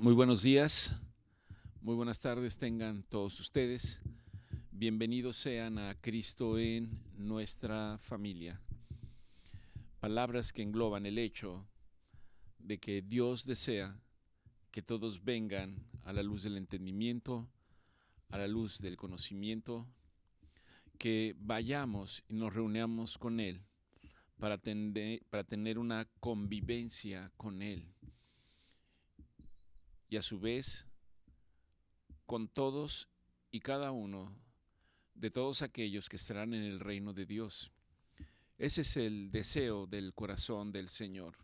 Muy buenos días, muy buenas tardes tengan todos ustedes. Bienvenidos sean a Cristo en nuestra familia. Palabras que engloban el hecho de que Dios desea que todos vengan a la luz del entendimiento, a la luz del conocimiento, que vayamos y nos reunamos con Él para tener una convivencia con Él y a su vez con todos y cada uno de todos aquellos que estarán en el reino de Dios. Ese es el deseo del corazón del Señor.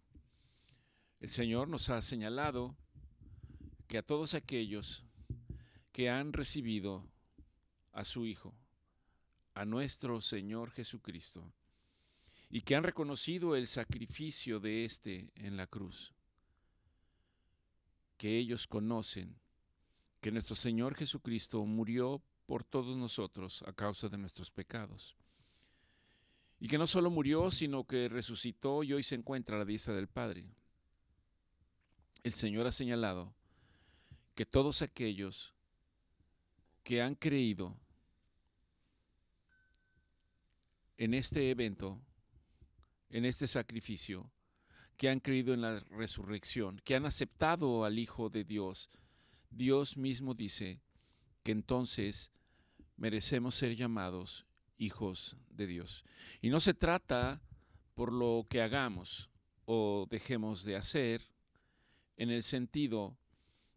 El Señor nos ha señalado que a todos aquellos que han recibido a su Hijo, a nuestro Señor Jesucristo, y que han reconocido el sacrificio de éste en la cruz, que ellos conocen que nuestro Señor Jesucristo murió por todos nosotros a causa de nuestros pecados. Y que no solo murió, sino que resucitó y hoy se encuentra a la diestra del Padre. El Señor ha señalado que todos aquellos que han creído en este evento, en este sacrificio, que han creído en la resurrección, que han aceptado al Hijo de Dios, Dios mismo dice que entonces merecemos ser llamados hijos de Dios. Y no se trata por lo que hagamos o dejemos de hacer, en el sentido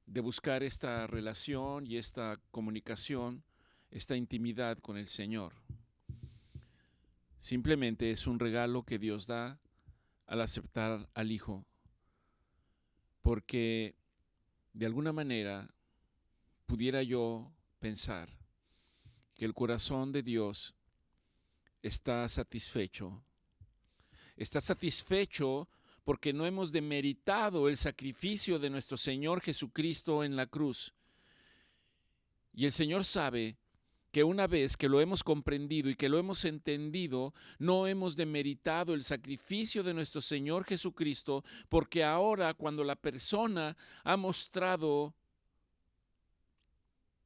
de buscar esta relación y esta comunicación, esta intimidad con el Señor. Simplemente es un regalo que Dios da al aceptar al Hijo, porque de alguna manera pudiera yo pensar que el corazón de Dios está satisfecho. Está satisfecho porque no hemos demeritado el sacrificio de nuestro Señor Jesucristo en la cruz. Y el Señor sabe que una vez que lo hemos comprendido y que lo hemos entendido, no hemos demeritado el sacrificio de nuestro Señor Jesucristo, porque ahora cuando la persona ha mostrado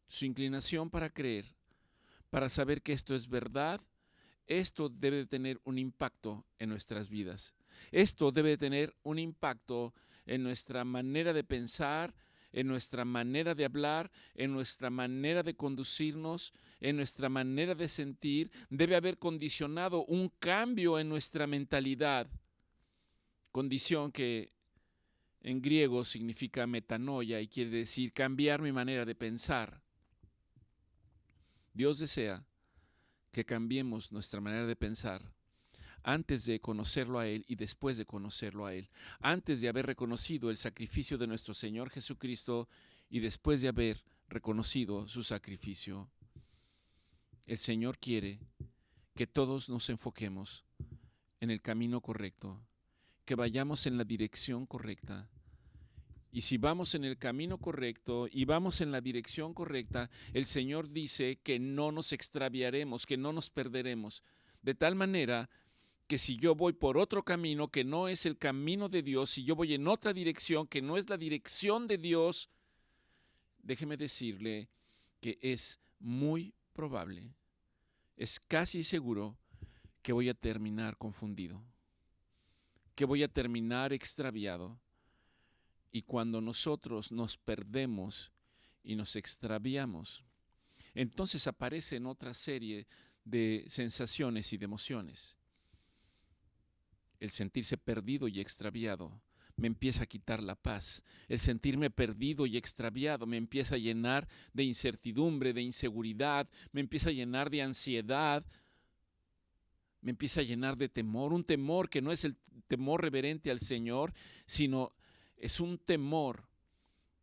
su inclinación para creer, para saber que esto es verdad, esto debe de tener un impacto en nuestras vidas. Esto debe de tener un impacto en nuestra manera de pensar, en nuestra manera de hablar, en nuestra manera de conducirnos, en nuestra manera de sentir. Debe haber condicionado un cambio en nuestra mentalidad. Condición que en griego significa metanoia y quiere decir cambiar mi manera de pensar. Dios desea que cambiemos nuestra manera de pensar antes de conocerlo a Él y después de conocerlo a Él, antes de haber reconocido el sacrificio de nuestro Señor Jesucristo y después de haber reconocido su sacrificio. El Señor quiere que todos nos enfoquemos en el camino correcto, que vayamos en la dirección correcta. Y si vamos en el camino correcto y vamos en la dirección correcta, el Señor dice que no nos extraviaremos, que no nos perderemos, de tal manera que si yo voy por otro camino que no es el camino de Dios, si yo voy en otra dirección que no es la dirección de Dios, déjeme decirle que es muy probable, es casi seguro que voy a terminar confundido, que voy a terminar extraviado. Y cuando nosotros nos perdemos y nos extraviamos, entonces aparecen otra serie de sensaciones y de emociones. El sentirse perdido y extraviado me empieza a quitar la paz. El sentirme perdido y extraviado me empieza a llenar de incertidumbre, de inseguridad, me empieza a llenar de ansiedad, me empieza a llenar de temor, un temor que no es el temor reverente al Señor, sino es un temor.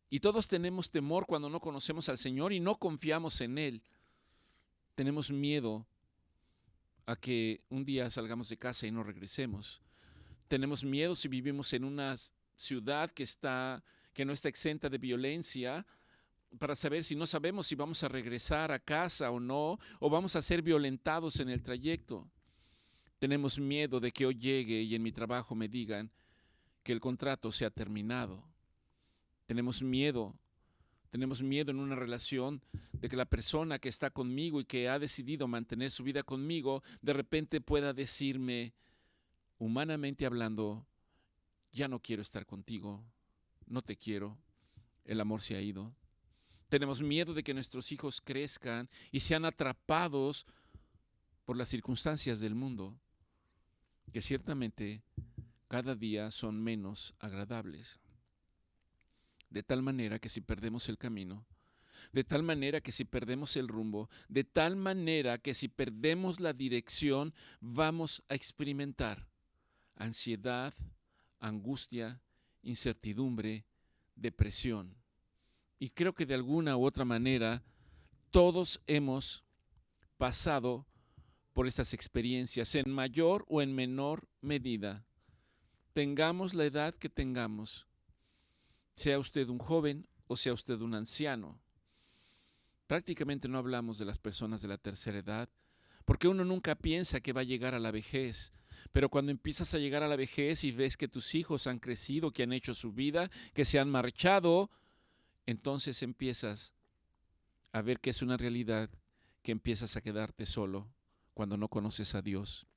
Y todos tenemos temor cuando no conocemos al Señor y no confiamos en Él. Tenemos miedo a que un día salgamos de casa y no regresemos. Tenemos miedo si vivimos en una ciudad que no está exenta de violencia, para saber si no sabemos si vamos a regresar a casa o no, o vamos a ser violentados en el trayecto. Tenemos miedo de que hoy llegue y en mi trabajo me digan que el contrato se ha terminado. Tenemos miedo en una relación de que la persona que está conmigo y que ha decidido mantener su vida conmigo, de repente pueda decirme, humanamente hablando, ya no quiero estar contigo, no te quiero, el amor se ha ido. Tenemos miedo de que nuestros hijos crezcan y sean atrapados por las circunstancias del mundo, que ciertamente cada día son menos agradables. De tal manera que si perdemos el camino, de tal manera que si perdemos el rumbo, de tal manera que si perdemos la dirección, vamos a experimentar ansiedad, angustia, incertidumbre, depresión. Y creo que de alguna u otra manera todos hemos pasado por estas experiencias en mayor o en menor medida. Tengamos la edad que tengamos, sea usted un joven o sea usted un anciano. Prácticamente no hablamos de las personas de la tercera edad, porque uno nunca piensa que va a llegar a la vejez. Pero cuando empiezas a llegar a la vejez y ves que tus hijos han crecido, que han hecho su vida, que se han marchado, entonces empiezas a ver que es una realidad, que empiezas a quedarte solo cuando no conoces a Dios.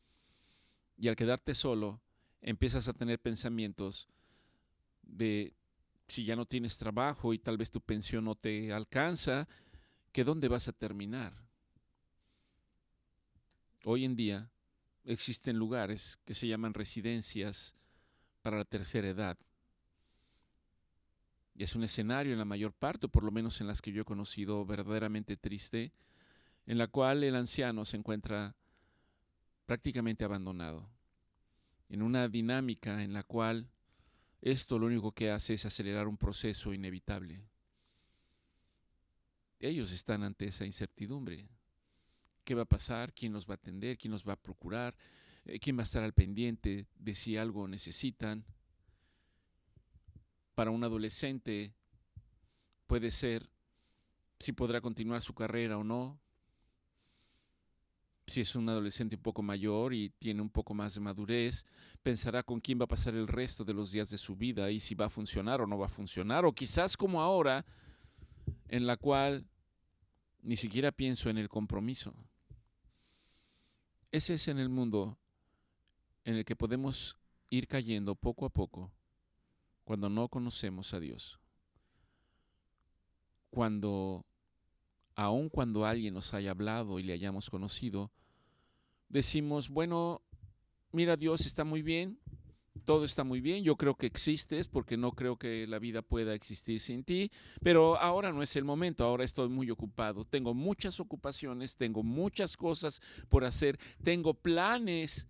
Y al quedarte solo, empiezas a tener pensamientos de si ya no tienes trabajo y tal vez tu pensión no te alcanza, que dónde vas a terminar. Hoy en día existen lugares que se llaman residencias para la tercera edad. Y es un escenario en la mayor parte, o por lo menos en las que yo he conocido, verdaderamente triste, en la cual el anciano se encuentra prácticamente abandonado, en una dinámica en la cual esto lo único que hace es acelerar un proceso inevitable. Ellos están ante esa incertidumbre. ¿Qué va a pasar? ¿Quién los va a atender? ¿Quién los va a procurar? ¿Quién va a estar al pendiente de si algo necesitan? Para un adolescente puede ser si podrá continuar su carrera o no. Si es un adolescente un poco mayor y tiene un poco más de madurez, pensará con quién va a pasar el resto de los días de su vida y si va a funcionar o no va a funcionar. O quizás como ahora, en la cual ni siquiera pienso en el compromiso. Ese es en el mundo en el que podemos ir cayendo poco a poco cuando no conocemos a Dios. Aun cuando alguien nos haya hablado y le hayamos conocido, decimos, bueno, mira, Dios está muy bien, todo está muy bien, yo creo que existes porque no creo que la vida pueda existir sin ti, pero ahora no es el momento, ahora estoy muy ocupado, tengo muchas ocupaciones, tengo muchas cosas por hacer, tengo planes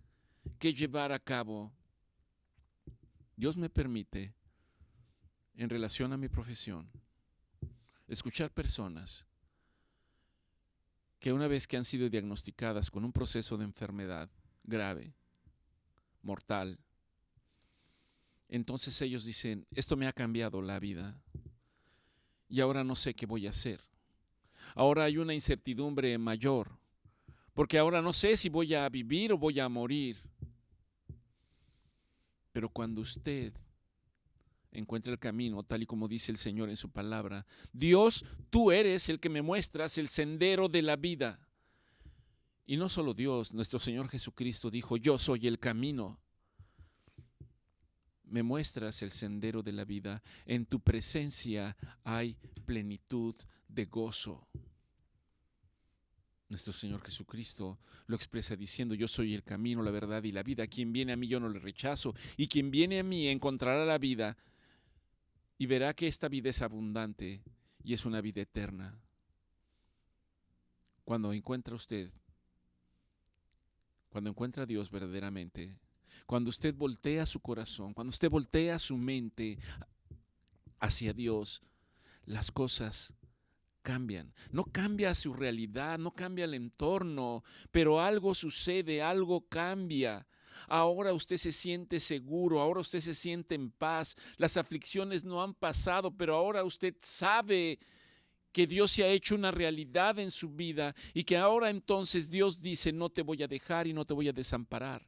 que llevar a cabo. Dios me permite, en relación a mi profesión, escuchar personas que una vez que han sido diagnosticadas con un proceso de enfermedad grave, mortal, entonces ellos dicen, esto me ha cambiado la vida y ahora no sé qué voy a hacer. Ahora hay una incertidumbre mayor, porque ahora no sé si voy a vivir o voy a morir. Pero cuando usted encuentra el camino, tal y como dice el Señor en su palabra, Dios, tú eres el que me muestras el sendero de la vida. Y no solo Dios, nuestro Señor Jesucristo dijo, yo soy el camino. Me muestras el sendero de la vida. En tu presencia hay plenitud de gozo. Nuestro Señor Jesucristo lo expresa diciendo, yo soy el camino, la verdad y la vida. Quien viene a mí yo no le rechazo. Y quien viene a mí encontrará la vida y verá que esta vida es abundante y es una vida eterna. Cuando encuentra a Dios verdaderamente, cuando usted voltea su corazón, cuando usted voltea su mente hacia Dios, las cosas cambian. No cambia su realidad, no cambia el entorno, pero algo sucede, algo cambia. Ahora usted se siente seguro, ahora usted se siente en paz. Las aflicciones no han pasado, pero ahora usted sabe que Dios se ha hecho una realidad en su vida y que ahora entonces Dios dice, no te voy a dejar y no te voy a desamparar.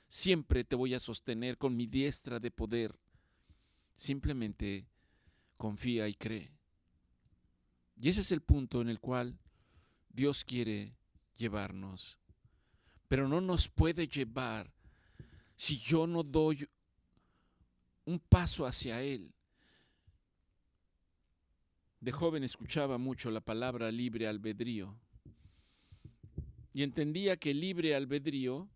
Siempre te voy a sostener con mi diestra de poder. Simplemente confía y cree. Y ese es el punto en el cual Dios quiere llevarnos. Pero no nos puede llevar si yo no doy un paso hacia Él. De joven escuchaba mucho la palabra libre albedrío y entendía que libre albedrío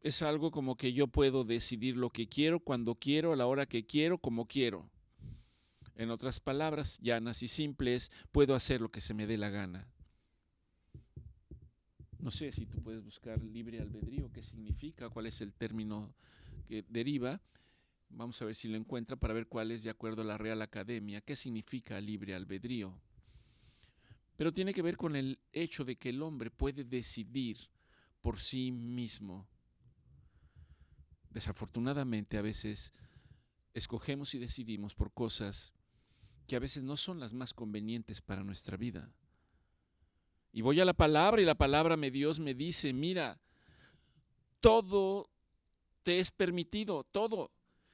es algo como que yo puedo decidir lo que quiero, cuando quiero, a la hora que quiero, como quiero. En otras palabras, llanas y simples, puedo hacer lo que se me dé la gana. No sé si tú puedes buscar libre albedrío, qué significa, cuál es el término que deriva. Vamos a ver si lo encuentra para ver cuál es, de acuerdo a la Real Academia, qué significa libre albedrío. Pero tiene que ver con el hecho de que el hombre puede decidir por sí mismo. Desafortunadamente, a veces escogemos y decidimos por cosas que a veces no son las más convenientes para nuestra vida. Y voy a la palabra y la palabra de Dios me dice, mira, todo te es permitido, todo.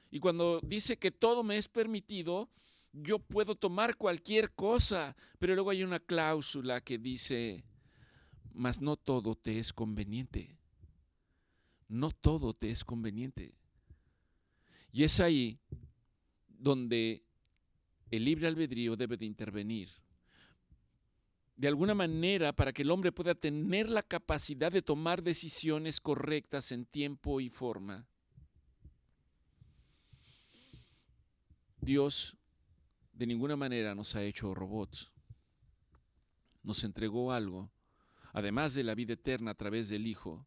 Y cuando dice que todo me es permitido, yo puedo tomar cualquier cosa, pero luego hay una cláusula que dice, mas no todo te es conveniente. No todo te es conveniente. Y es ahí donde el libre albedrío debe de intervenir. De alguna manera, para que el hombre pueda tener la capacidad de tomar decisiones correctas en tiempo y forma. Dios de ninguna manera nos ha hecho robots. Nos entregó algo, además de la vida eterna a través del Hijo,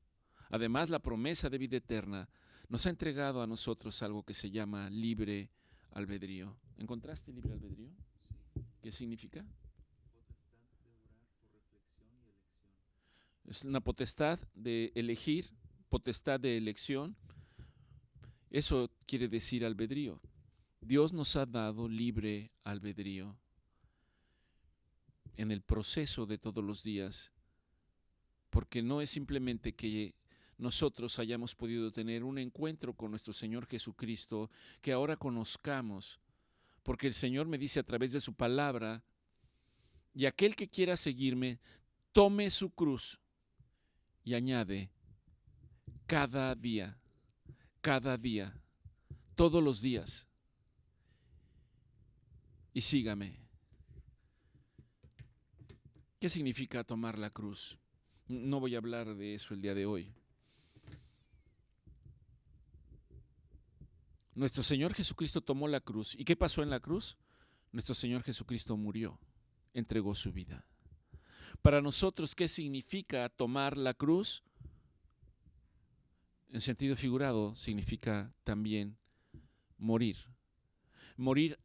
además la promesa de vida eterna, nos ha entregado a nosotros algo que se llama libre albedrío. ¿Encontraste libre albedrío? ¿Qué significa? Es una potestad de elegir, potestad de elección. Eso quiere decir albedrío. Dios nos ha dado libre albedrío en el proceso de todos los días, porque no es simplemente que nosotros hayamos podido tener un encuentro con nuestro Señor Jesucristo, que ahora conozcamos, porque el Señor me dice a través de su palabra, y aquel que quiera seguirme, tome su cruz, y añade, cada día, todos los días, y sígame. ¿Qué significa tomar la cruz? No voy a hablar de eso el día de hoy. Nuestro Señor Jesucristo tomó la cruz. ¿Y qué pasó en la cruz? Nuestro Señor Jesucristo murió, entregó su vida. Para nosotros, ¿qué significa tomar la cruz? En sentido figurado, significa también morir. Morir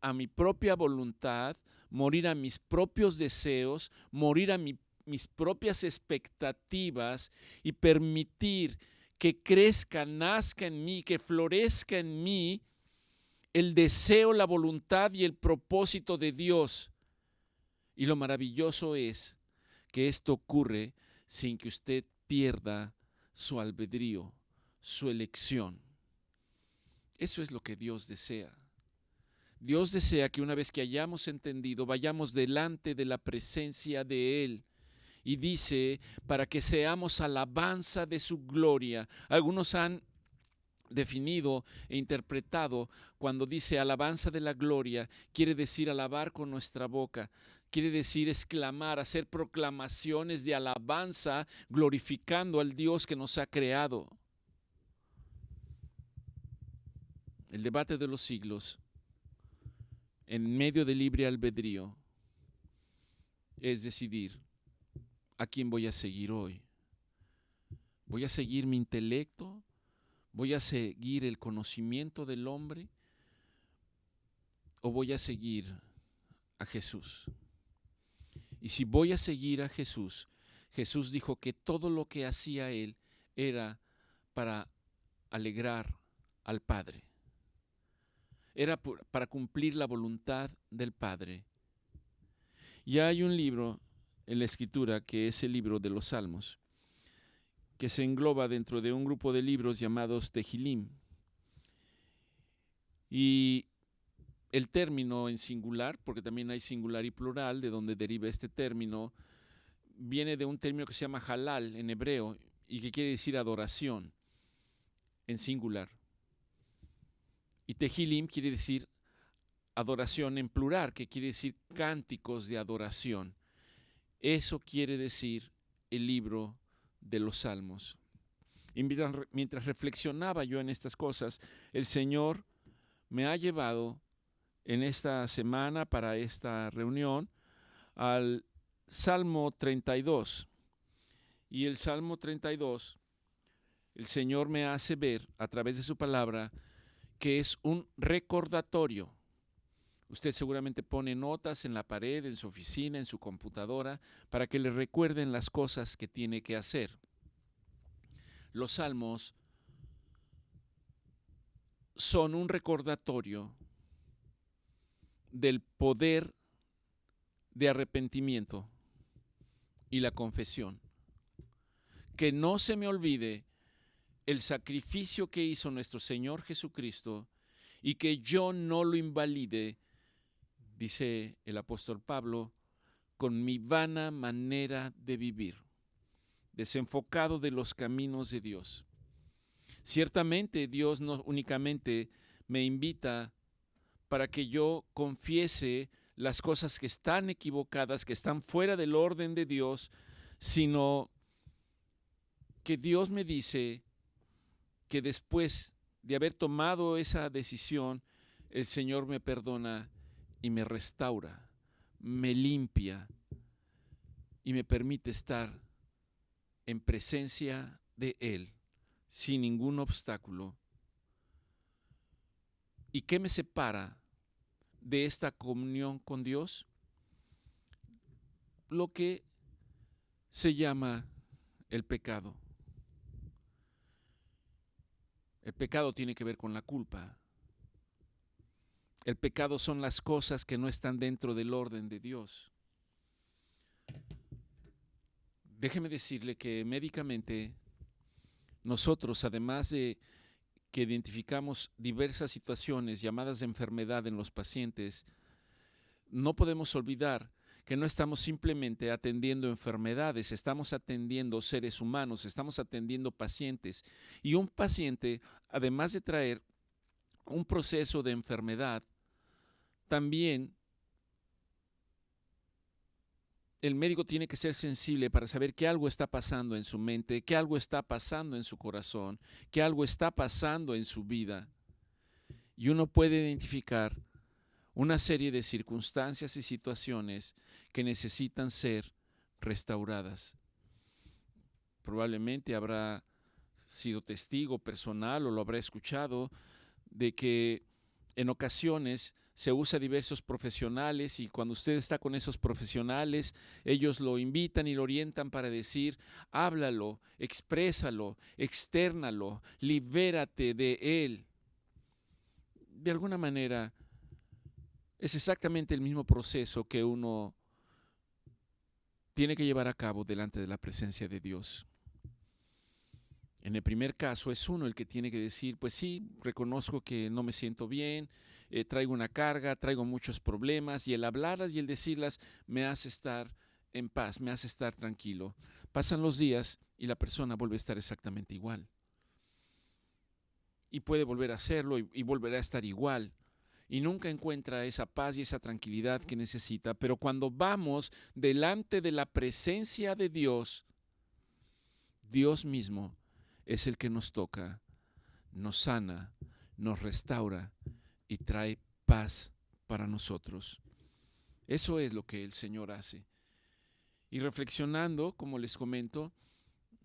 a mi propia voluntad, morir a mis propios deseos, morir a mis propias expectativas y permitir que crezca, nazca en mí, que florezca en mí el deseo, la voluntad y el propósito de Dios. Y lo maravilloso es que esto ocurre sin que usted pierda su albedrío, su elección. Eso es lo que Dios desea. Dios desea que una vez que hayamos entendido, vayamos delante de la presencia de Él. Y dice, para que seamos alabanza de su gloria. Algunos han definido e interpretado cuando dice alabanza de la gloria, quiere decir alabar con nuestra boca, quiere decir exclamar, hacer proclamaciones de alabanza, glorificando al Dios que nos ha creado. El debate de los siglos, en medio del libre albedrío, es decidir a quién voy a seguir hoy. ¿Voy a seguir mi intelecto? ¿Voy a seguir el conocimiento del hombre? ¿O voy a seguir a Jesús? Y si voy a seguir a Jesús, Jesús dijo que todo lo que hacía Él era para alegrar al Padre. Era para cumplir la voluntad del Padre. Y hay un libro en la Escritura que es el libro de los Salmos, que se engloba dentro de un grupo de libros llamados Tehilim. Y el término en singular, porque también hay singular y plural, de donde deriva este término, viene de un término que se llama halal en hebreo y que quiere decir adoración en singular. Y tehilim quiere decir adoración en plural, que quiere decir cánticos de adoración. Eso quiere decir el libro de los Salmos. Y mientras reflexionaba yo en estas cosas, el Señor me ha llevado en esta semana para esta reunión al Salmo 32. Y el Salmo 32, el Señor me hace ver a través de su palabra que es un recordatorio. Usted seguramente pone notas en la pared, en su oficina, en su computadora, para que le recuerden las cosas que tiene que hacer. Los salmos son un recordatorio del poder de arrepentimiento y la confesión. Que no se me olvide el sacrificio que hizo nuestro Señor Jesucristo y que yo no lo invalide, dice el apóstol Pablo, con mi vana manera de vivir, desenfocado de los caminos de Dios. Ciertamente Dios no únicamente me invita para que yo confiese las cosas que están equivocadas, que están fuera del orden de Dios, sino que Dios me dice que después de haber tomado esa decisión, el Señor me perdona y me restaura, me limpia y me permite estar en presencia de Él sin ningún obstáculo. ¿Y qué me separa de esta comunión con Dios? Lo que se llama el pecado. El pecado tiene que ver con la culpa. El pecado son las cosas que no están dentro del orden de Dios. Déjeme decirle que médicamente nosotros, además de que identificamos diversas situaciones llamadas de enfermedad en los pacientes, no podemos olvidar que no estamos simplemente atendiendo enfermedades, estamos atendiendo seres humanos, estamos atendiendo pacientes. Y un paciente, además de traer un proceso de enfermedad, también el médico tiene que ser sensible para saber que algo está pasando en su mente, que algo está pasando en su corazón, que algo está pasando en su vida. Y uno puede identificar una serie de circunstancias y situaciones que necesitan ser restauradas. Probablemente habrá sido testigo personal o lo habrá escuchado de que en ocasiones se usa diversos profesionales y cuando usted está con esos profesionales, ellos lo invitan y lo orientan para decir, háblalo, exprésalo, externalo, libérate de él. De alguna manera, es exactamente el mismo proceso que uno tiene que llevar a cabo delante de la presencia de Dios. En el primer caso es uno el que tiene que decir, pues sí, reconozco que no me siento bien, traigo una carga, traigo muchos problemas y el hablarlas y el decirlas me hace estar en paz, me hace estar tranquilo. Pasan los días y la persona vuelve a estar exactamente igual. Y puede volver a hacerlo y volverá a estar igual. Y nunca encuentra esa paz y esa tranquilidad que necesita. Pero cuando vamos delante de la presencia de Dios, Dios mismo es el que nos toca, nos sana, nos restaura y trae paz para nosotros. Eso es lo que el Señor hace. Y reflexionando, como les comento,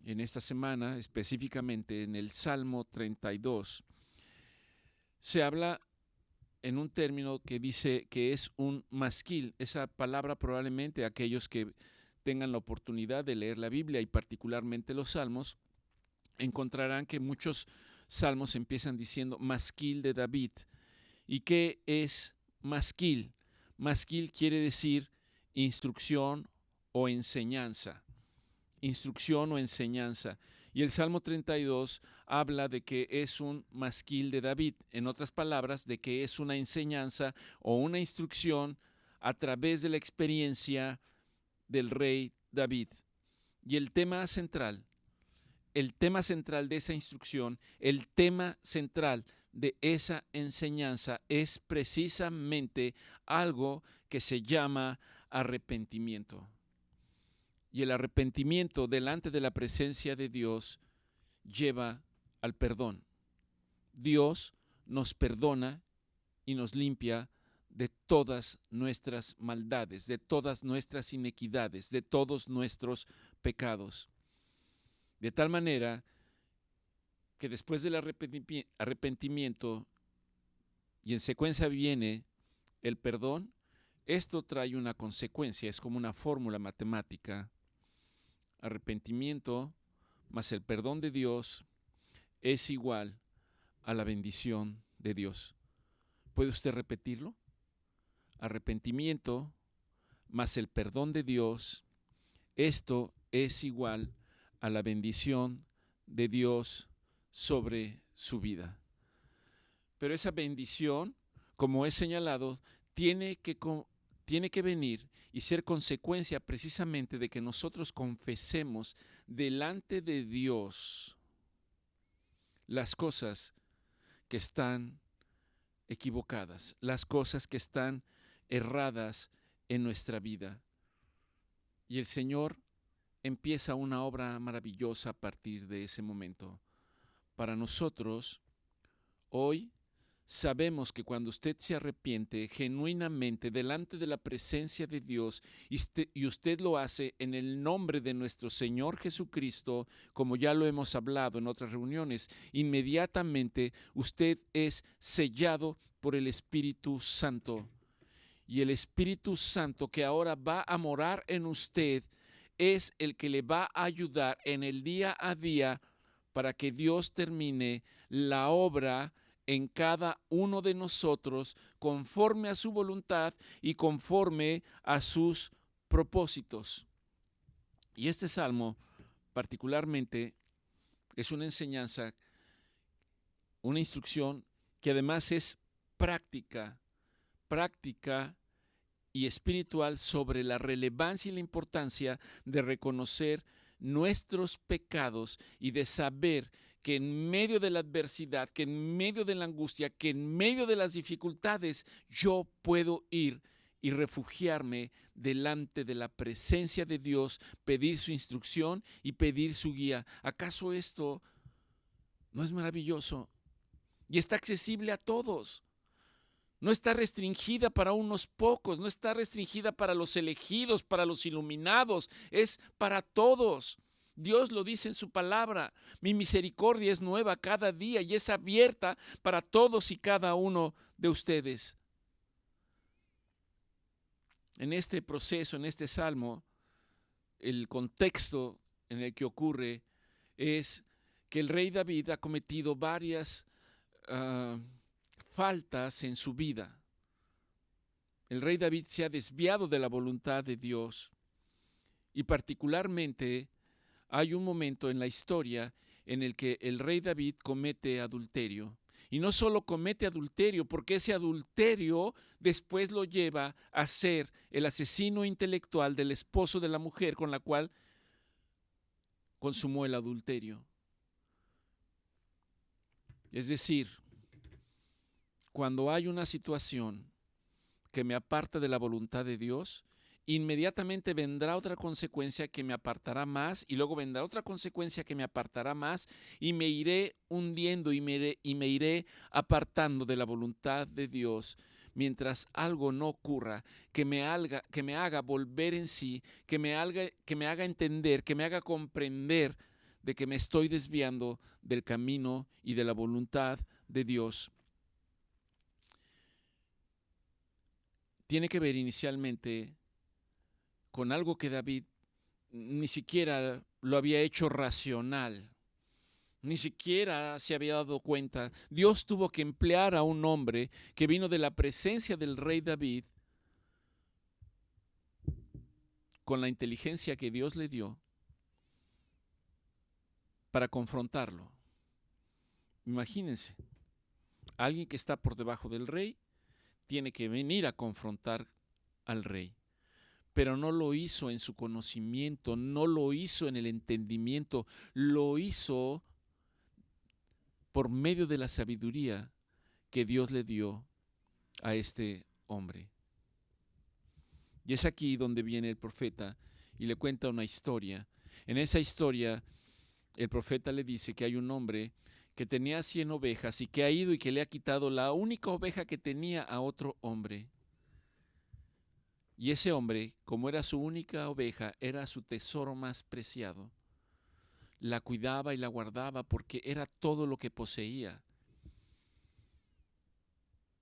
en esta semana, específicamente en el Salmo 32, se habla en un término que dice que es un masquil. Esa palabra probablemente aquellos que tengan la oportunidad de leer la Biblia y particularmente los Salmos, encontrarán que muchos salmos empiezan diciendo masquil de David. ¿Y qué es masquil? Masquil quiere decir instrucción o enseñanza. Instrucción o enseñanza. Y el Salmo 32 habla de que es un masquil de David, en otras palabras, de que es una enseñanza o una instrucción a través de la experiencia del rey David. Y el tema central de esa instrucción, el tema central de esa enseñanza es precisamente algo que se llama arrepentimiento. Y el arrepentimiento delante de la presencia de Dios lleva al perdón. Dios nos perdona y nos limpia de todas nuestras maldades, de todas nuestras inequidades, de todos nuestros pecados. De tal manera que después del arrepentimiento y en secuencia viene el perdón, esto trae una consecuencia, es como una fórmula matemática. Arrepentimiento más el perdón de Dios es igual a la bendición de Dios. ¿Puede usted repetirlo? Arrepentimiento más el perdón de Dios, esto es igual a la bendición de Dios sobre su vida. Pero esa bendición, como he señalado, tiene que venir y ser consecuencia precisamente de que nosotros confesemos delante de Dios las cosas que están equivocadas, las cosas que están erradas en nuestra vida. Y el Señor empieza una obra maravillosa a partir de ese momento. Para nosotros, hoy, sabemos que cuando usted se arrepiente genuinamente delante de la presencia de Dios y usted lo hace en el nombre de nuestro Señor Jesucristo, como ya lo hemos hablado en otras reuniones, inmediatamente usted es sellado por el Espíritu Santo. Y el Espíritu Santo que ahora va a morar en usted es el que le va a ayudar en el día a día para que Dios termine la obra en cada uno de nosotros conforme a su voluntad y conforme a sus propósitos. Y este salmo particularmente es una enseñanza, una instrucción que además es práctica y espiritual sobre la relevancia y la importancia de reconocer nuestros pecados y de saber que en medio de la adversidad, que en medio de la angustia, que en medio de las dificultades, yo puedo ir y refugiarme delante de la presencia de Dios, pedir su instrucción y pedir su guía. ¿Acaso esto no es maravilloso? Y está accesible a todos. No está restringida para unos pocos, no está restringida para los elegidos, para los iluminados, es para todos. Dios lo dice en su palabra, mi misericordia es nueva cada día y es abierta para todos y cada uno de ustedes. En este proceso, en este salmo, el contexto en el que ocurre es que el rey David ha cometido varias faltas en su vida. El rey David se ha desviado de la voluntad de Dios y particularmente hay un momento en la historia en el que el rey David comete adulterio. Y no solo comete adulterio, porque ese adulterio después lo lleva a ser el asesino intelectual del esposo de la mujer con la cual consumó el adulterio. Es decir, cuando hay una situación que me aparta de la voluntad de Dios, inmediatamente vendrá otra consecuencia que me apartará más y luego vendrá otra consecuencia que me apartará más y me iré hundiendo y me iré apartando de la voluntad de Dios mientras algo no ocurra que me haga volver en sí, que me haga entender, que me haga comprender de que me estoy desviando del camino y de la voluntad de Dios. Tiene que ver inicialmente con algo que David ni siquiera lo había hecho racional, ni siquiera se había dado cuenta. Dios tuvo que emplear a un hombre que vino de la presencia del rey David con la inteligencia que Dios le dio para confrontarlo. Imagínense, alguien que está por debajo del rey tiene que venir a confrontar al rey, pero no lo hizo en su conocimiento, no lo hizo en el entendimiento, lo hizo por medio de la sabiduría que Dios le dio a este hombre. Y es aquí donde viene el profeta y le cuenta una historia. En esa historia, el profeta le dice que hay un hombre que tenía 100 ovejas y que ha ido y que le ha quitado la única oveja que tenía a otro hombre. Y ese hombre, como era su única oveja, era su tesoro más preciado. La cuidaba y la guardaba porque era todo lo que poseía.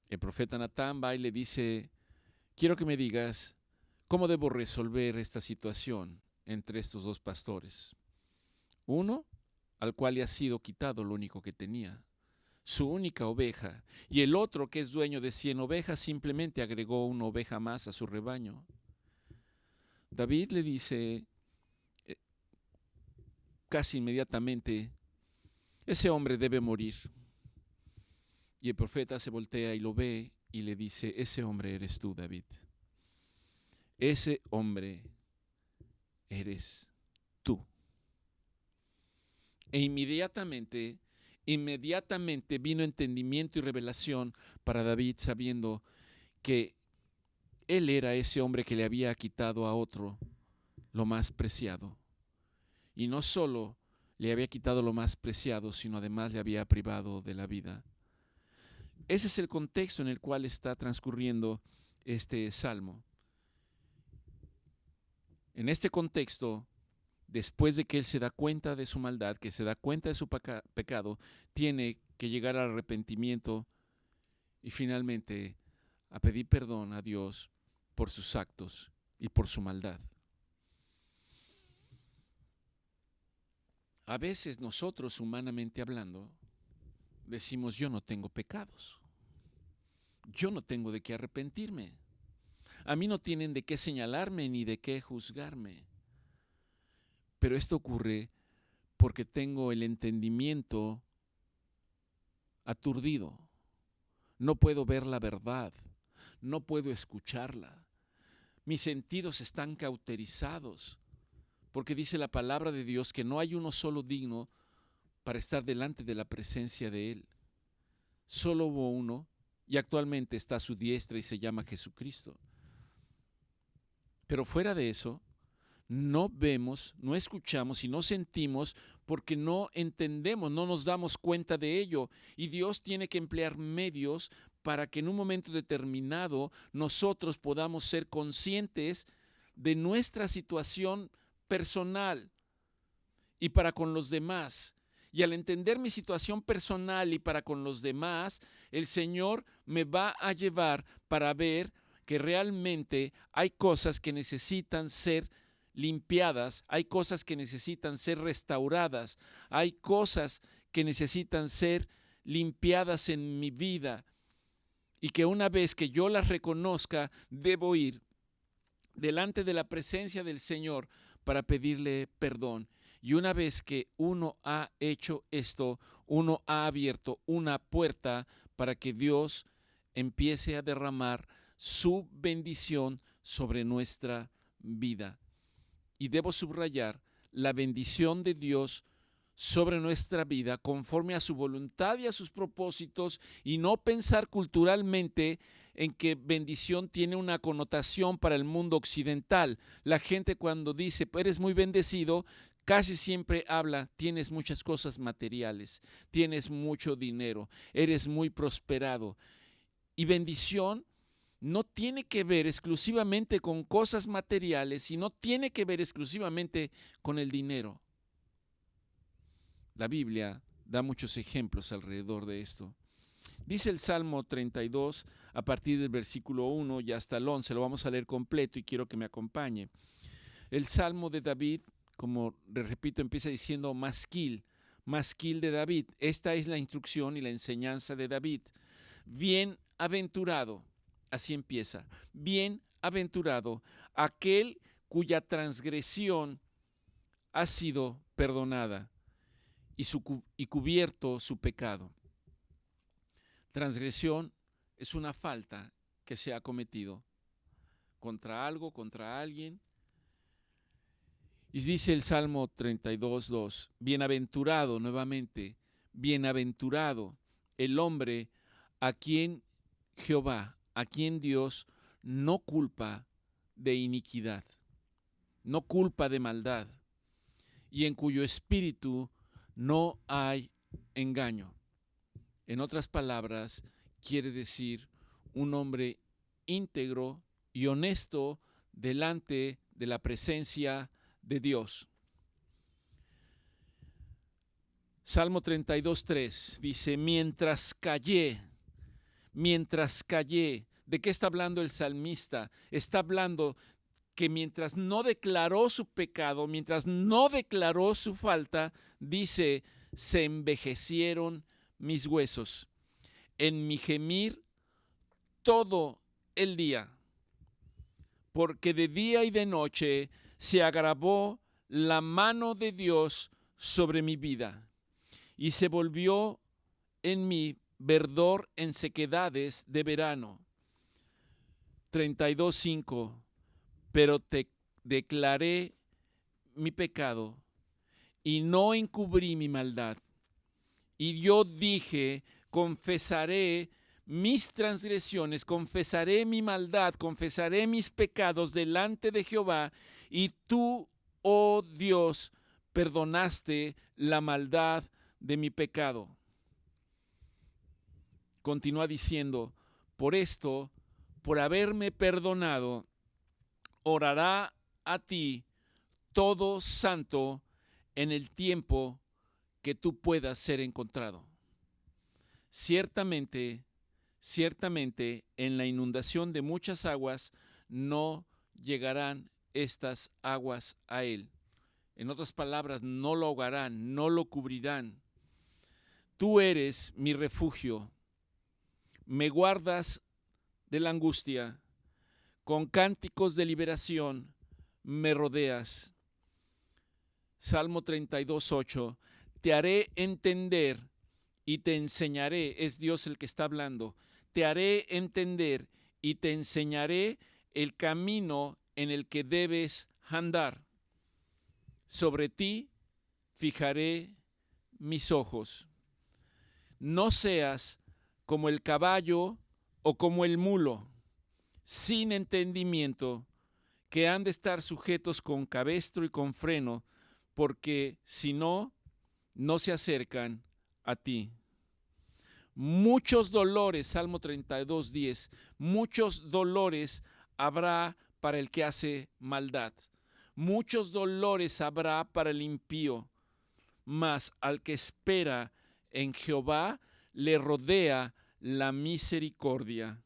El profeta Natán va y le dice: quiero que me digas cómo debo resolver esta situación entre estos dos pastores. Uno, al cual le ha sido quitado lo único que tenía, su única oveja, y el otro, que es dueño de 100 ovejas, simplemente agregó una oveja más a su rebaño. David le dice casi inmediatamente: ese hombre debe morir. Y el profeta se voltea y lo ve y le dice: ese hombre eres tú, David. Ese hombre eres tú. E inmediatamente vino entendimiento y revelación para David, sabiendo que él era ese hombre que le había quitado a otro lo más preciado. Y no solo le había quitado lo más preciado, sino además le había privado de la vida. Ese es el contexto en el cual está transcurriendo este salmo. En este contexto, después de que él se da cuenta de su maldad, que se da cuenta de su pecado, tiene que llegar al arrepentimiento y finalmente a pedir perdón a Dios por sus actos y por su maldad. A veces nosotros, humanamente hablando, decimos: yo no tengo pecados, yo no tengo de qué arrepentirme, a mí no tienen de qué señalarme ni de qué juzgarme. Pero esto ocurre porque tengo el entendimiento aturdido. No puedo ver la verdad, no puedo escucharla. Mis sentidos están cauterizados, porque dice la palabra de Dios que no hay uno solo digno para estar delante de la presencia de Él. Solo hubo uno, y actualmente está a su diestra y se llama Jesucristo. Pero fuera de eso, no vemos, no escuchamos y no sentimos porque no entendemos, no nos damos cuenta de ello. Y Dios tiene que emplear medios para que en un momento determinado nosotros podamos ser conscientes de nuestra situación personal y para con los demás. Y al entender mi situación personal y para con los demás, el Señor me va a llevar para ver que realmente hay cosas que necesitan ser limpiadas, hay cosas que necesitan ser restauradas, hay cosas que necesitan ser limpiadas en mi vida y que una vez que yo las reconozca, debo ir delante de la presencia del Señor para pedirle perdón. Y una vez que uno ha hecho esto, uno ha abierto una puerta para que Dios empiece a derramar su bendición sobre nuestra vida. Y debo subrayar la bendición de Dios sobre nuestra vida conforme a su voluntad y a sus propósitos, y no pensar culturalmente en que bendición tiene una connotación para el mundo occidental. La gente, cuando dice eres muy bendecido, casi siempre habla: tienes muchas cosas materiales, tienes mucho dinero, eres muy prosperado. Y bendición no tiene que ver exclusivamente con cosas materiales y no tiene que ver exclusivamente con el dinero. La Biblia da muchos ejemplos alrededor de esto. Dice el Salmo 32, a partir del versículo 1 y hasta el 11, lo vamos a leer completo y quiero que me acompañe. El Salmo de David, como repito, empieza diciendo masquil de David. Esta es la instrucción y la enseñanza de David. Bienaventurado, así empieza, bienaventurado aquel cuya transgresión ha sido perdonada y cubierto su pecado. Transgresión es una falta que se ha cometido contra algo, contra alguien. Y dice el Salmo 32:2, bienaventurado, nuevamente, bienaventurado el hombre a quien Jehová, a quien Dios no culpa de iniquidad, no culpa de maldad, y en cuyo espíritu no hay engaño. En otras palabras, quiere decir un hombre íntegro y honesto delante de la presencia de Dios. Salmo 32:3 dice, mientras callé, ¿de qué está hablando el salmista? Está hablando que mientras no declaró su pecado, mientras no declaró su falta, dice, se envejecieron mis huesos, en mi gemir todo el día, porque de día y de noche se agravó la mano de Dios sobre mi vida, y se volvió en mí verdor en sequedades de verano. 32:5, pero te declaré mi pecado y no encubrí mi maldad. Y yo dije, confesaré mis transgresiones, confesaré mi maldad, confesaré mis pecados delante de Jehová, y tú, oh Dios, perdonaste la maldad de mi pecado. Continúa diciendo, por esto, por haberme perdonado, orará a ti todo santo en el tiempo que tú puedas ser encontrado. Ciertamente, en la inundación de muchas aguas no llegarán estas aguas a él. En otras palabras, no lo ahogarán, no lo cubrirán. Tú eres mi refugio, me guardas de la angustia, con cánticos de liberación me rodeas. Salmo 32:8, te haré entender y te enseñaré, es Dios el que está hablando, te haré entender y te enseñaré el camino en el que debes andar. Sobre ti fijaré mis ojos. No seas como el caballo o como el mulo, sin entendimiento, que han de estar sujetos con cabestro y con freno, porque si no, no se acercan a ti. Muchos dolores, Salmo 32:10, muchos dolores habrá para el que hace maldad. Muchos dolores habrá para el impío, mas al que espera en Jehová le rodea la misericordia.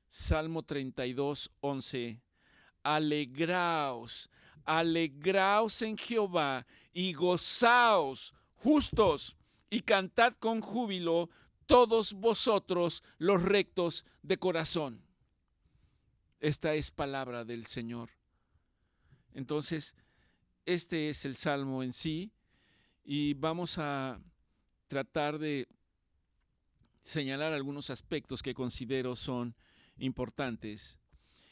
Salmo 32:11. Alegraos, alegraos en Jehová y gozaos justos y cantad con júbilo todos vosotros los rectos de corazón. Esta es palabra del Señor. Entonces, este es el Salmo en sí y vamos a tratar de señalar algunos aspectos que considero son importantes.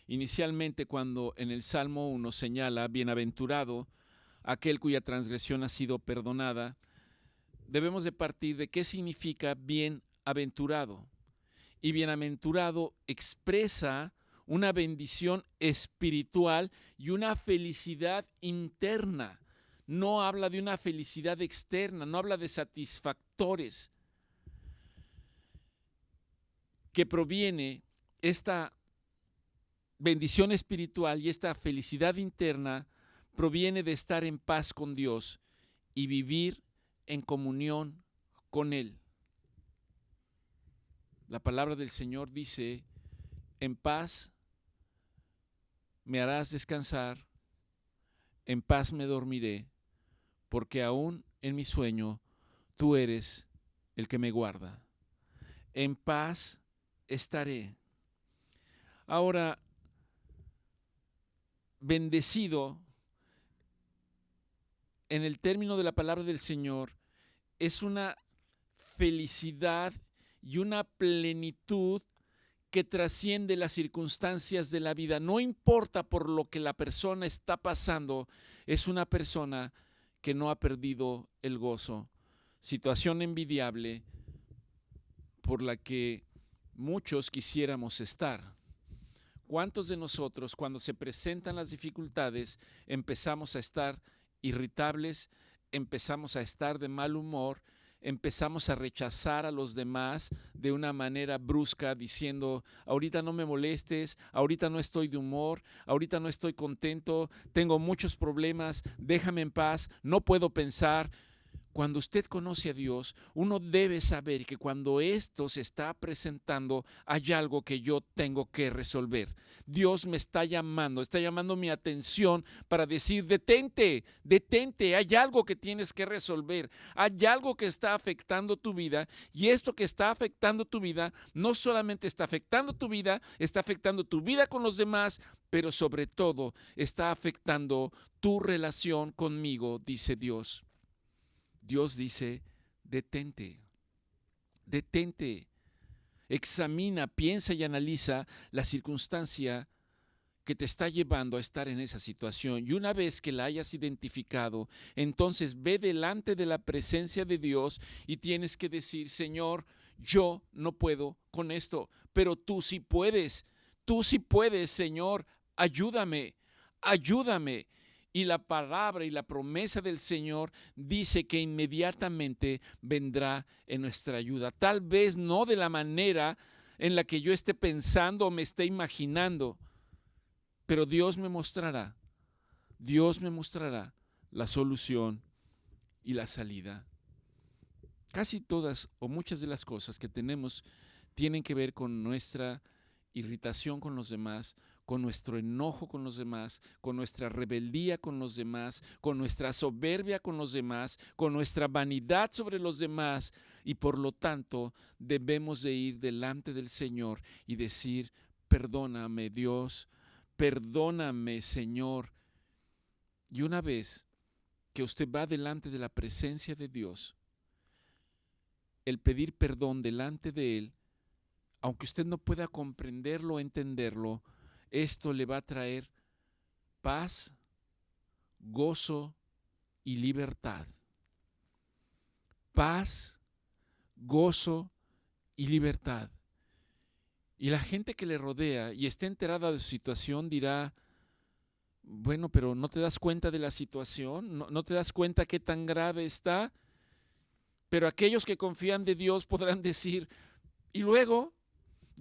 Inicialmente, cuando en el Salmo 1 señala, bienaventurado aquel cuya transgresión ha sido perdonada, debemos de partir de qué significa bienaventurado. Y bienaventurado expresa una bendición espiritual y una felicidad interna. No habla de una felicidad externa, no habla de satisfactores. Que proviene esta bendición espiritual y esta felicidad interna proviene de estar en paz con Dios y vivir en comunión con Él. La palabra del Señor dice, en paz me harás descansar, en paz me dormiré, porque aún en mi sueño tú eres el que me guarda. En paz estaré. Ahora, bendecido, en el término de la palabra del Señor, es una felicidad y una plenitud que trasciende las circunstancias de la vida. No importa por lo que la persona está pasando, es una persona que no ha perdido el gozo. Situación envidiable por la que muchos quisiéramos estar. ¿Cuántos de nosotros, cuando se presentan las dificultades, empezamos a estar irritables, empezamos a estar de mal humor, empezamos a rechazar a los demás de una manera brusca, diciendo, ahorita no me molestes, ahorita no estoy de humor, ahorita no estoy contento, tengo muchos problemas, déjame en paz, no puedo pensar? Cuando usted conoce a Dios, uno debe saber que cuando esto se está presentando, hay algo que yo tengo que resolver. Dios me está llamando mi atención para decir, detente, detente, hay algo que tienes que resolver, hay algo que está afectando tu vida, y esto que está afectando tu vida, no solamente está afectando tu vida con los demás, pero sobre todo está afectando tu relación conmigo, dice Dios. Dios dice, detente, detente, examina, piensa y analiza la circunstancia que te está llevando a estar en esa situación. Y una vez que la hayas identificado, entonces ve delante de la presencia de Dios y tienes que decir, Señor, yo no puedo con esto, pero tú sí puedes, Señor, ayúdame, ayúdame. Y la palabra y la promesa del Señor dice que inmediatamente vendrá en nuestra ayuda. Tal vez no de la manera en la que yo esté pensando o me esté imaginando, pero Dios me mostrará la solución y la salida. Casi todas o muchas de las cosas que tenemos tienen que ver con nuestra irritación con los demás, con nuestro enojo con los demás, con nuestra rebeldía con los demás, con nuestra soberbia con los demás, con nuestra vanidad sobre los demás, y por lo tanto debemos de ir delante del Señor y decir, perdóname Dios, perdóname Señor. Y una vez que usted va delante de la presencia de Dios, el pedir perdón delante de Él, aunque usted no pueda comprenderlo o entenderlo, esto le va a traer paz, gozo y libertad. Paz, gozo y libertad. Y la gente que le rodea y esté enterada de su situación dirá, bueno, pero ¿no te das cuenta de la situación? ¿No te das cuenta qué tan grave está? Pero aquellos que confían de Dios podrán decir, y luego,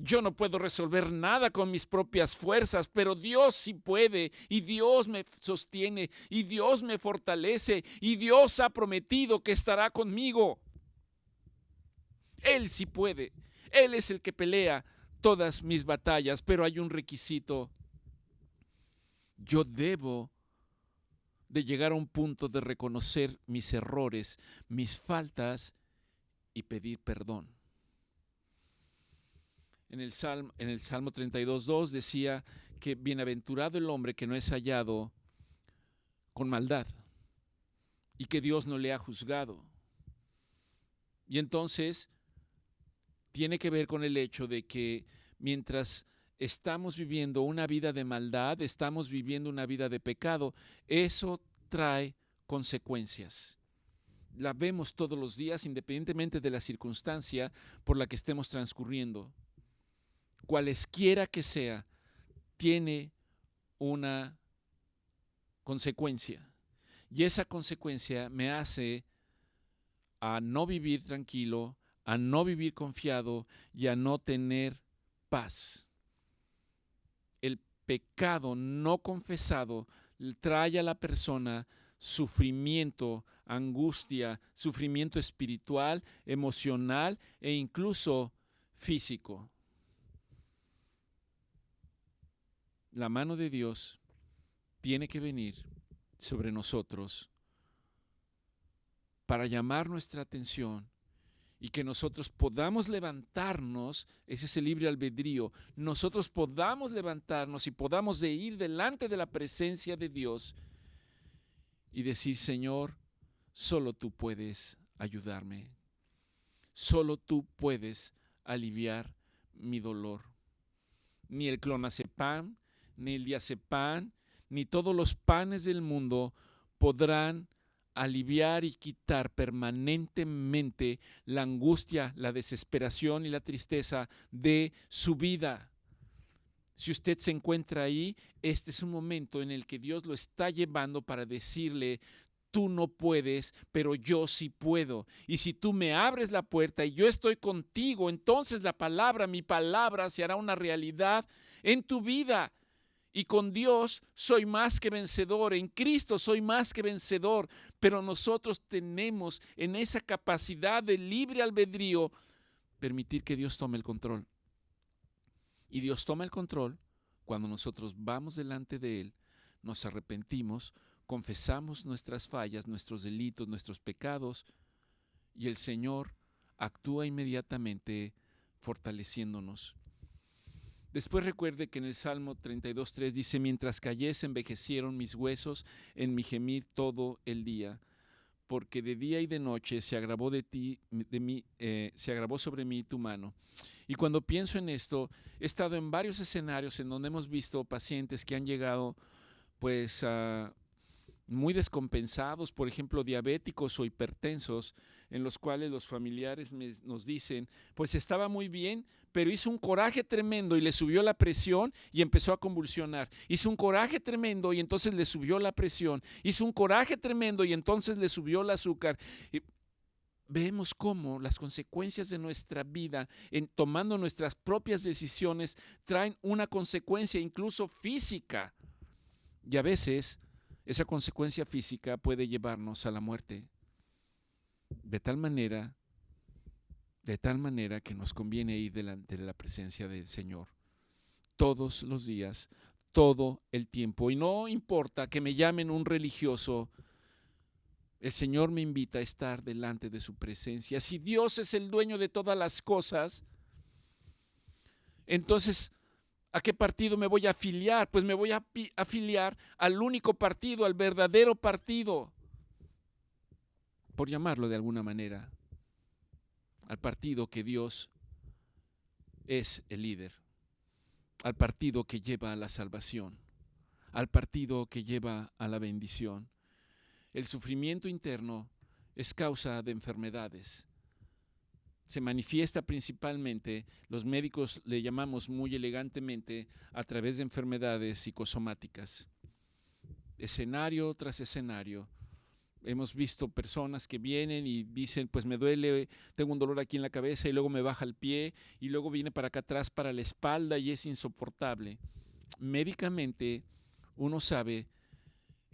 yo no puedo resolver nada con mis propias fuerzas, pero Dios sí puede, y Dios me sostiene, y Dios me fortalece, y Dios ha prometido que estará conmigo. Él sí puede, Él es el que pelea todas mis batallas, pero hay un requisito. Yo debo de llegar a un punto de reconocer mis errores, mis faltas y pedir perdón. En el Salmo 32:2 decía que bienaventurado el hombre que no es hallado con maldad y que Dios no le ha juzgado. Y entonces tiene que ver con el hecho de que mientras estamos viviendo una vida de maldad, estamos viviendo una vida de pecado, eso trae consecuencias. La vemos todos los días, independientemente de la circunstancia por la que estemos transcurriendo. Cualesquiera que sea, tiene una consecuencia. Y esa consecuencia me hace a no vivir tranquilo, a no vivir confiado y a no tener paz. El pecado no confesado trae a la persona sufrimiento, angustia, sufrimiento espiritual, emocional e incluso físico. La mano de Dios tiene que venir sobre nosotros para llamar nuestra atención y que nosotros podamos levantarnos, ese es el libre albedrío, nosotros podamos levantarnos y podamos de ir delante de la presencia de Dios y decir, Señor, solo tú puedes ayudarme. Solo tú puedes aliviar mi dolor. Ni el clonazepam, ni el diazepam, ni todos los panes del mundo podrán aliviar y quitar permanentemente la angustia, la desesperación y la tristeza de su vida. Si usted se encuentra ahí, este es un momento en el que Dios lo está llevando para decirle: tú no puedes, pero yo sí puedo. Y si tú me abres la puerta y yo estoy contigo, entonces mi palabra se hará una realidad en tu vida. Y con Dios soy más que vencedor, en Cristo soy más que vencedor, pero nosotros tenemos en esa capacidad de libre albedrío permitir que Dios tome el control. Y Dios toma el control cuando nosotros vamos delante de Él, nos arrepentimos, confesamos nuestras fallas, nuestros delitos, nuestros pecados, y el Señor actúa inmediatamente fortaleciéndonos. Después recuerde que en el Salmo 32:3 dice: mientras callé se envejecieron mis huesos en mi gemir todo el día, porque de día y de noche se agravó se agravó sobre mí tu mano. Y cuando pienso en esto, he estado en varios escenarios en donde hemos visto pacientes que han llegado pues muy descompensados, por ejemplo, diabéticos o hipertensos, en los cuales los familiares nos dicen: pues estaba muy bien, pero hizo un coraje tremendo y le subió la presión y empezó a convulsionar. Hizo un coraje tremendo y entonces le subió la presión. Hizo un coraje tremendo y entonces le subió el azúcar. Y vemos cómo las consecuencias de nuestra vida, en tomando nuestras propias decisiones, traen una consecuencia incluso física. Y a veces esa consecuencia física puede llevarnos a la muerte. De tal manera que nos conviene ir delante de la presencia del Señor todos los días, todo el tiempo. Y no importa que me llamen un religioso, el Señor me invita a estar delante de su presencia. Si Dios es el dueño de todas las cosas, entonces, ¿a qué partido me voy a afiliar? Pues me voy a afiliar al único partido, al verdadero partido, por llamarlo de alguna manera, al partido que Dios es el líder, al partido que lleva a la salvación, al partido que lleva a la bendición. El sufrimiento interno es causa de enfermedades. Se manifiesta principalmente, los médicos le llamamos muy elegantemente, a través de enfermedades psicosomáticas. Escenario tras escenario. Hemos visto personas que vienen y dicen: pues me duele, tengo un dolor aquí en la cabeza, y luego me baja el pie, y luego viene para acá atrás, para la espalda, y es insoportable. Médicamente, uno sabe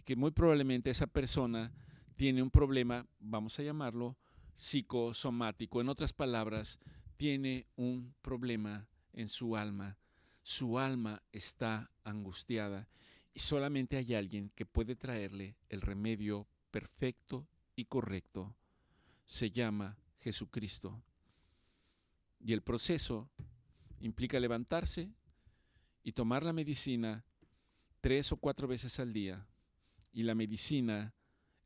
que muy probablemente esa persona tiene un problema, vamos a llamarlo, psicosomático. En otras palabras, tiene un problema en su alma. Su alma está angustiada y solamente hay alguien que puede traerle el remedio perfecto y correcto. Se llama Jesucristo. Y el proceso implica levantarse y tomar la medicina 3 o 4 veces al día. Y la medicina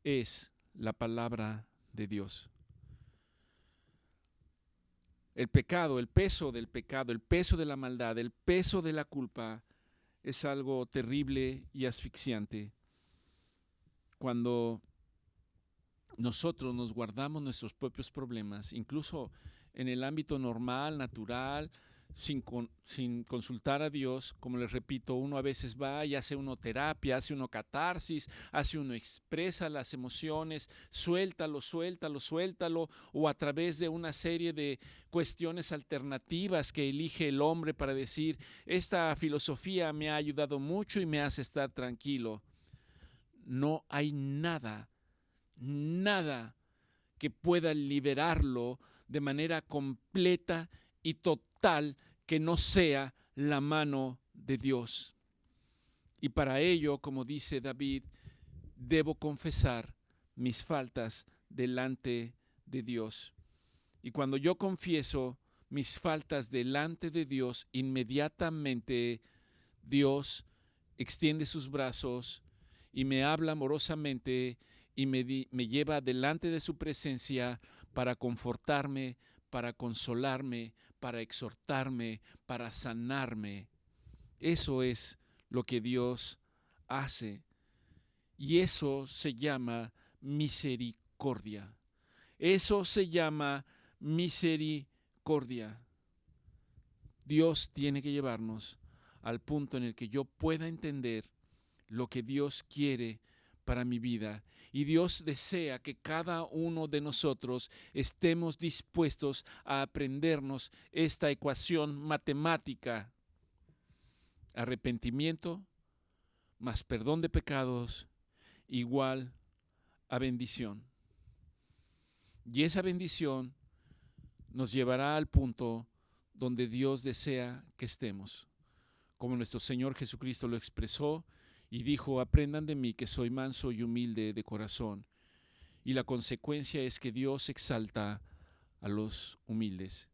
es la palabra de Dios. El pecado, el peso del pecado, el peso de la maldad, el peso de la culpa es algo terrible y asfixiante. Cuando nosotros nos guardamos nuestros propios problemas, incluso en el ámbito normal, natural, sin consultar a Dios, como les repito, uno a veces va y hace uno terapia, hace uno catarsis, hace uno expresa las emociones, suéltalo, o a través de una serie de cuestiones alternativas que elige el hombre para decir: esta filosofía me ha ayudado mucho y me hace estar tranquilo. No hay nada que pueda liberarlo de manera completa y total que no sea la mano de Dios. Y para ello, como dice David, debo confesar mis faltas delante de Dios. Y cuando yo confieso mis faltas delante de Dios, inmediatamente Dios extiende sus brazos y me habla amorosamente y me lleva delante de su presencia para confortarme, para consolarme, para exhortarme, para sanarme. Eso es lo que Dios hace. Y eso se llama misericordia. Eso se llama misericordia. Dios tiene que llevarnos al punto en el que yo pueda entender lo que Dios quiere para mi vida. Y Dios desea que cada uno de nosotros estemos dispuestos a aprendernos esta ecuación matemática. Arrepentimiento más perdón de pecados igual a bendición. Y esa bendición nos llevará al punto donde Dios desea que estemos. Como nuestro Señor Jesucristo lo expresó y dijo: aprendan de mí que soy manso y humilde de corazón. Y la consecuencia es que Dios exalta a los humildes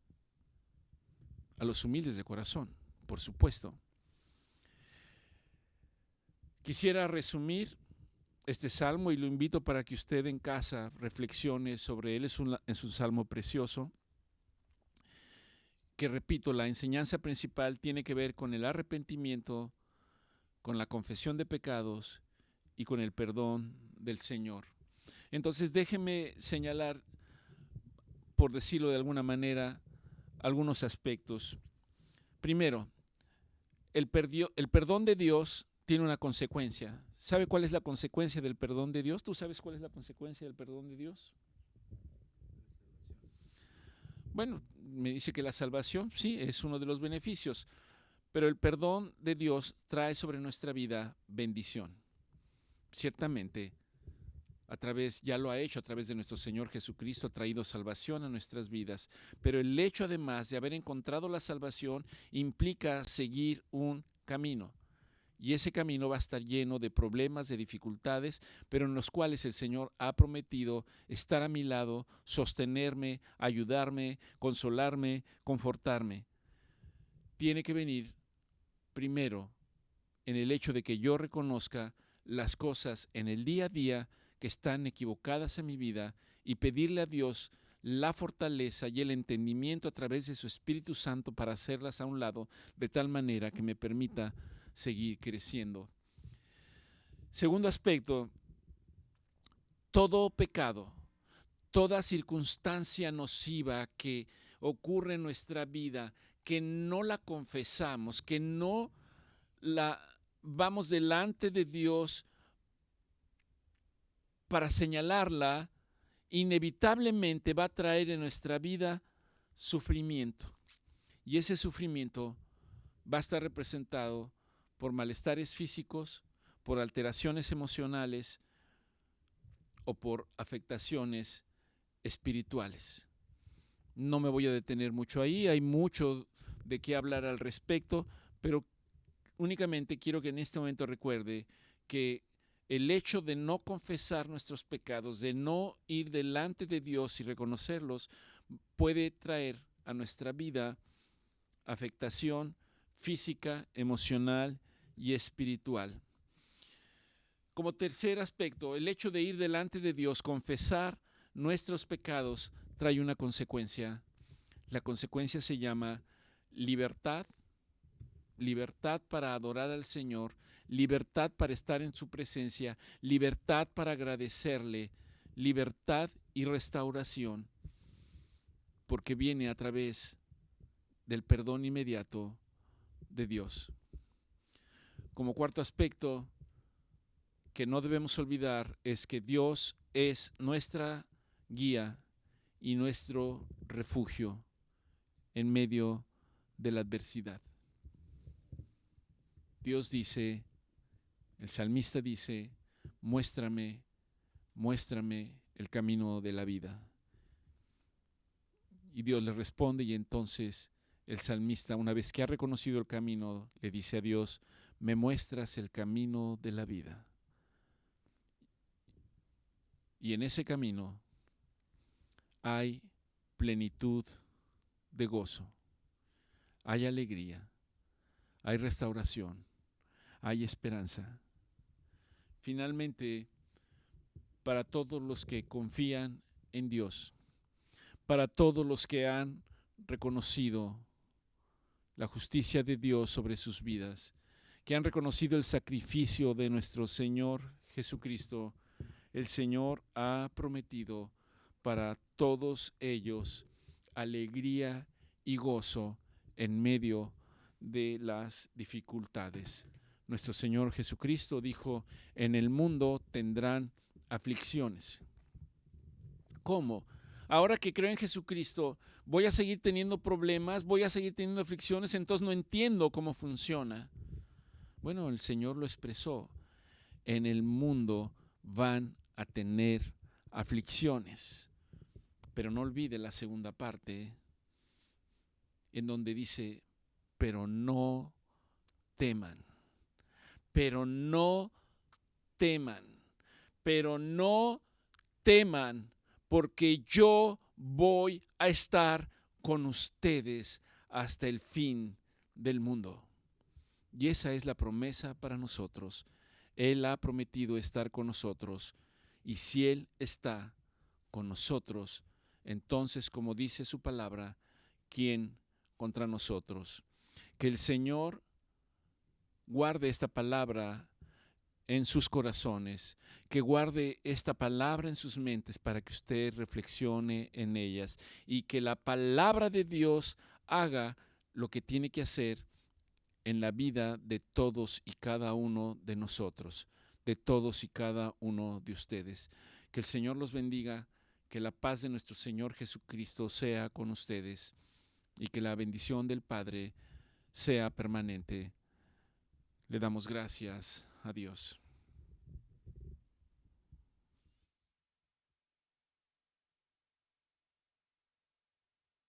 de corazón, por supuesto. Quisiera resumir este salmo y lo invito para que usted en casa reflexione sobre él. Es un salmo precioso que, repito, la enseñanza principal tiene que ver con el arrepentimiento, con la confesión de pecados y con el perdón del Señor. Entonces déjeme señalar, por decirlo de alguna manera, algunos aspectos. Primero, el perdón de Dios tiene una consecuencia. ¿Sabe cuál es la consecuencia del perdón de Dios? ¿Tú sabes cuál es la consecuencia del perdón de Dios? Bueno, me dice que la salvación, sí, es uno de los beneficios, pero el perdón de Dios trae sobre nuestra vida bendición. Ciertamente, ya lo ha hecho a través de nuestro Señor Jesucristo, ha traído salvación a nuestras vidas, pero el hecho, además de haber encontrado la salvación, implica seguir un camino. Y ese camino va a estar lleno de problemas, de dificultades, pero en los cuales el Señor ha prometido estar a mi lado, sostenerme, ayudarme, consolarme, confortarme. Tiene que venir primero en el hecho de que yo reconozca las cosas en el día a día que están equivocadas en mi vida y pedirle a Dios la fortaleza y el entendimiento a través de su Espíritu Santo para hacerlas a un lado, de tal manera que me permita seguir creciendo. Segundo aspecto, todo pecado, toda circunstancia nociva que ocurre en nuestra vida, que no la confesamos, que no la vamos delante de Dios para señalarla, inevitablemente va a traer en nuestra vida sufrimiento. Y ese sufrimiento va a estar representado por malestares físicos, por alteraciones emocionales o por afectaciones espirituales. No me voy a detener mucho ahí, hay mucho de qué hablar al respecto, pero únicamente quiero que en este momento recuerde que el hecho de no confesar nuestros pecados, de no ir delante de Dios y reconocerlos, puede traer a nuestra vida afectación física, emocional y espiritual. Como tercer aspecto, el hecho de ir delante de Dios, confesar nuestros pecados, trae una consecuencia. La consecuencia se llama libertad, libertad para adorar al Señor, libertad para estar en su presencia, libertad para agradecerle, libertad y restauración, porque viene a través del perdón inmediato de Dios. Como cuarto aspecto que no debemos olvidar es que Dios es nuestra guía y nuestro refugio en medio de la adversidad. Dios dice, el salmista dice, muéstrame el camino de la vida. Y Dios le responde, y entonces el salmista, una vez que ha reconocido el camino, le dice a Dios, me muestras el camino de la vida. Y en ese camino hay plenitud de gozo, hay alegría, hay restauración, hay esperanza. Finalmente, para todos los que confían en Dios, para todos los que han reconocido la justicia de Dios sobre sus vidas, que han reconocido el sacrificio de nuestro Señor Jesucristo. El Señor ha prometido para todos ellos alegría y gozo en medio de las dificultades. Nuestro Señor Jesucristo dijo: en el mundo tendrán aflicciones. ¿Cómo? Ahora que creo en Jesucristo, voy a seguir teniendo problemas, voy a seguir teniendo aflicciones, entonces no entiendo cómo funciona. Bueno, el Señor lo expresó: en el mundo van a tener aflicciones. Pero no olvide la segunda parte, en donde dice: pero no teman, pero no teman, pero no teman, porque yo voy a estar con ustedes hasta el fin del mundo. Y esa es la promesa para nosotros. Él ha prometido estar con nosotros, y si Él está con nosotros, entonces, como dice su palabra, ¿quién contra nosotros? Que el Señor guarde esta palabra en sus corazones, que guarde esta palabra en sus mentes para que usted reflexione en ellas, y que la palabra de Dios haga lo que tiene que hacer en la vida de todos y cada uno de nosotros, de todos y cada uno de ustedes. Que el Señor los bendiga, que la paz de nuestro Señor Jesucristo sea con ustedes, y que la bendición del Padre sea permanente. Le damos gracias a Dios.